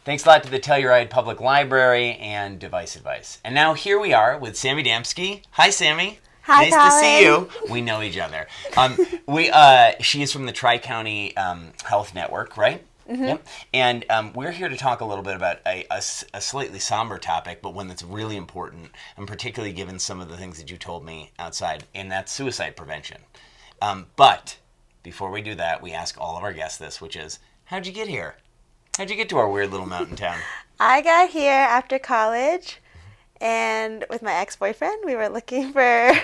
Thanks a lot to the Telluride Public Library and Device Advice. And now here we are with Sami Damsky. Hi, Sami. Hi, nice Colin. to see you. We know each other. She is from the Tri-County Health Network, right? Mm-hmm. Yep. And we're here to talk a little bit about a slightly somber topic, but one that's really important, and particularly given some of the things that you told me outside, and that's suicide prevention. But before we do that, we ask all of our guests this, which is, how'd you get here? How'd you get to our weird little mountain town? I got here after college, and with my ex-boyfriend, we were looking for a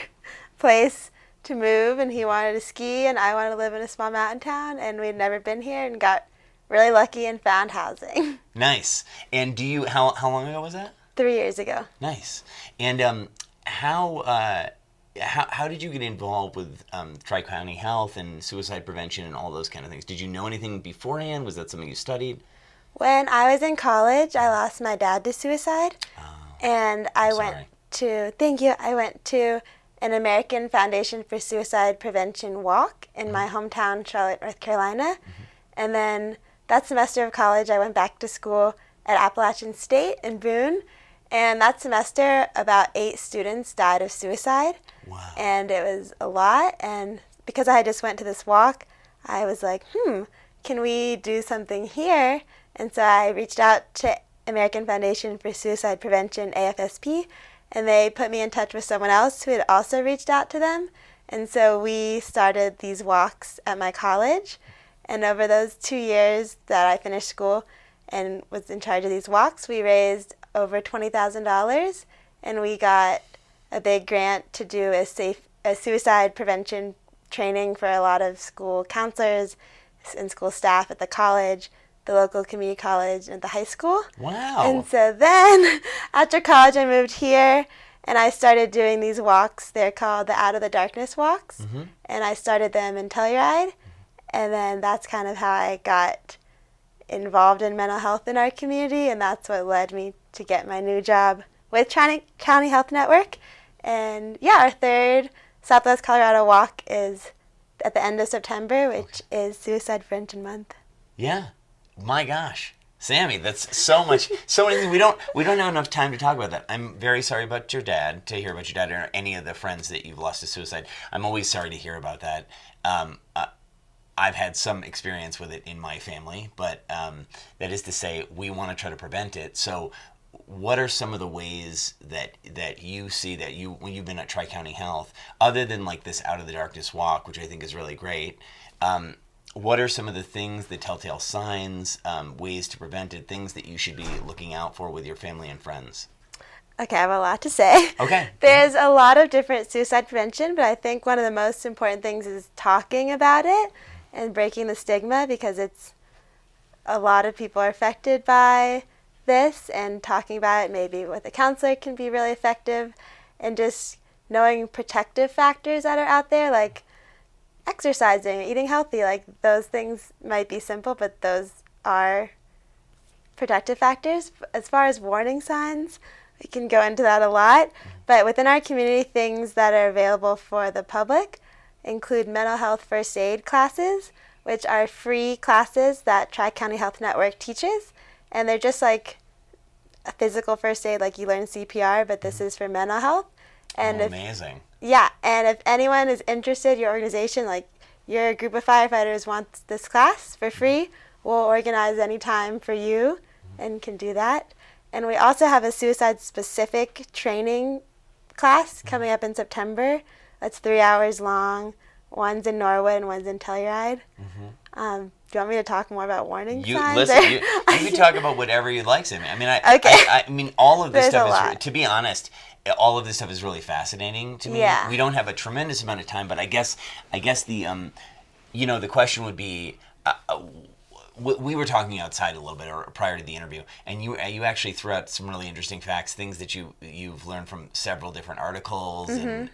place to move, and he wanted to ski, and I wanted to live in a small mountain town, and we'd never been here, and got really lucky and found housing. Nice. And how long ago was that? 3 years ago. Nice. And how did you get involved with Tri-County Health and suicide prevention and all those kind of things? Did you know anything beforehand? Was that something you studied? When I was in college, I lost my dad to suicide, and I went to an American Foundation for Suicide Prevention walk in my hometown, Charlotte, North Carolina. And then that semester of college, I went back to school at Appalachian State in Boone, and that semester, about 8 students died of suicide. Wow. And it was a lot, and because I just went to this walk, I was like, can we do something here? And so I reached out to American Foundation for Suicide Prevention, AFSP, and they put me in touch with someone else who had also reached out to them. And so we started these walks at my college. And over those 2 years that I finished school and was in charge of these walks, we raised over $20,000, and we got a big grant to do a suicide prevention training for a lot of school counselors and school staff at the college, the local community college, and the high school. Wow. And so then, after college, I moved here, and I started doing these walks. They're called the Out of the Darkness walks, and I started them in Telluride, and then that's kind of how I got involved in mental health in our community, and that's what led me to get my new job with Tri-County Health Network. And yeah, our third Southwest Colorado walk is at the end of September, which is Suicide Prevention Month. Yeah. My gosh. Sami, that's so many things. We don't have enough time to talk about that. I'm very sorry about your dad, to hear about your dad or any of the friends that you've lost to suicide. I'm always sorry to hear about that. I've had some experience with it in my family, but that is to say, we want to try to prevent it. So what are some of the ways that you see that when you've been at Tri-County Health, other than like this Out of the Darkness walk, which I think is really great, what are some of the things, the telltale signs, ways to prevent it, things that you should be looking out for with your family and friends? Okay, I have a lot to say. Okay. There's a lot of different suicide prevention, but I think one of the most important things is talking about it and breaking the stigma, because a lot of people are affected by this, and talking about it maybe with a counselor can be really effective, and just knowing protective factors that are out there, like exercising, eating healthy. Like, those things might be simple, but those are protective factors. As far as warning signs, we can go into that a lot, but within our community, things that are available for the public include mental health first aid classes, which are free classes that Tri-County Health Network teaches, and they're just like a physical first aid, like you learn CPR, but this is for mental health. And amazing. Yeah, and if anyone is interested, your organization, like your group of firefighters wants this class for free, we'll organize any time for you and can do that. And we also have a suicide-specific training class coming up in September. That's 3 hours long. One's in Norwood and one's in Telluride. Do you want me to talk more about warning signs? Listen, you can talk about whatever you like, Sami. I mean, I mean, all of this stuff is, to be honest, all of this stuff is really fascinating to me. Yeah. We don't have a tremendous amount of time, but I guess the the question would be, we were talking outside a little bit or prior to the interview, and you actually threw out some really interesting facts, things that you've learned from several different articles and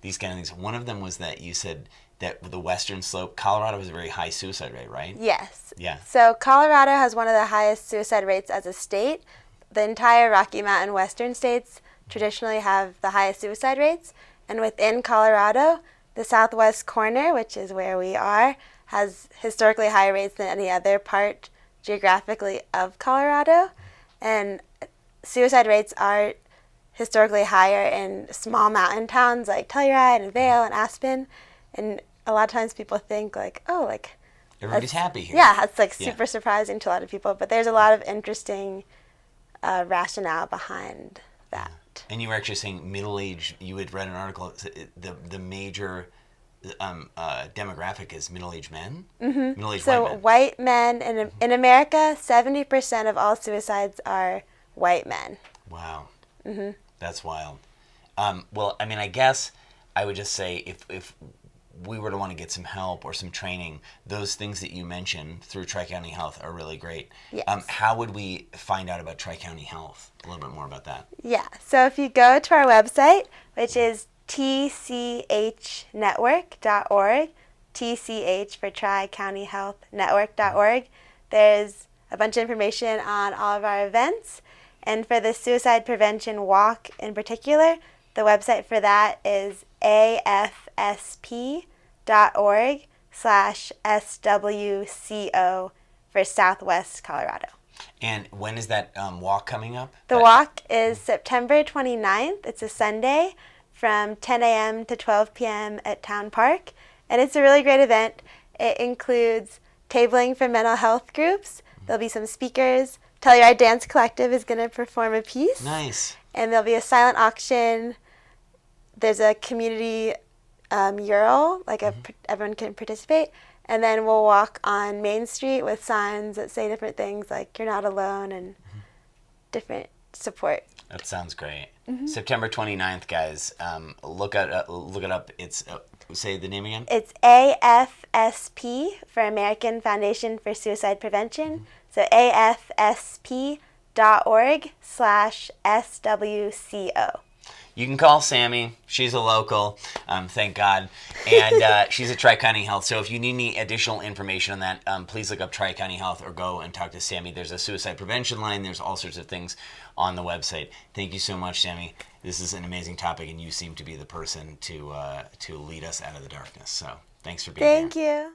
these kind of things. One of them was that you said that the Western Slope, Colorado has a very high suicide rate, right? Yes. Yeah. So Colorado has one of the highest suicide rates as a state. The entire Rocky Mountain Western states traditionally have the highest suicide rates, and within Colorado, the southwest corner, which is where we are, has historically higher rates than any other part geographically of Colorado, and suicide rates are historically higher in small mountain towns like Telluride and Vail and Aspen, and a lot of times people think like, oh, like Everybody's happy here. yeah, it's like Yeah. super surprising to a lot of people, but there's a lot of interesting rationale behind that. And you were actually saying middle-aged. You had read an article. The major demographic is middle-aged men. Mm-hmm. Middle-aged So white men. white men in America, 70% of all suicides are white men. Wow. Mm-hmm. That's wild. Well, I mean, I guess I would just say if we were to want to get some help or some training, those things that you mentioned through Tri-County Health are really great. Yes. How would we find out about Tri-County Health? A little bit more about that. Yeah, so if you go to our website, which is tchnetwork.org, TCH for Tri-County Health Network.org, there's a bunch of information on all of our events. And for the Suicide Prevention Walk in particular, the website for that is afsp.org/SWCO for Southwest Colorado. And when is that walk coming up? The walk is September 29th. It's a Sunday from 10 a.m. to 12 p.m. at Town Park. And it's a really great event. It includes tabling for mental health groups. There'll be some speakers. Telluride Dance Collective is going to perform a piece. Nice. And there'll be a silent auction. There's a community mural, like everyone can participate. And then we'll walk on Main Street with signs that say different things like you're not alone and different support. That sounds great. September 29th, guys. Look it up. It's say the name again. It's AFSP for American Foundation for Suicide Prevention. So afsp.org/SWCO. You can call Sami. She's a local, thank God. And she's at Tri-County Health. So if you need any additional information on that, please look up Tri-County Health or go and talk to Sami. There's a suicide prevention line. There's all sorts of things on the website. Thank you so much, Sami. This is an amazing topic, and you seem to be the person to lead us out of the darkness. So thanks for being here. Thank you.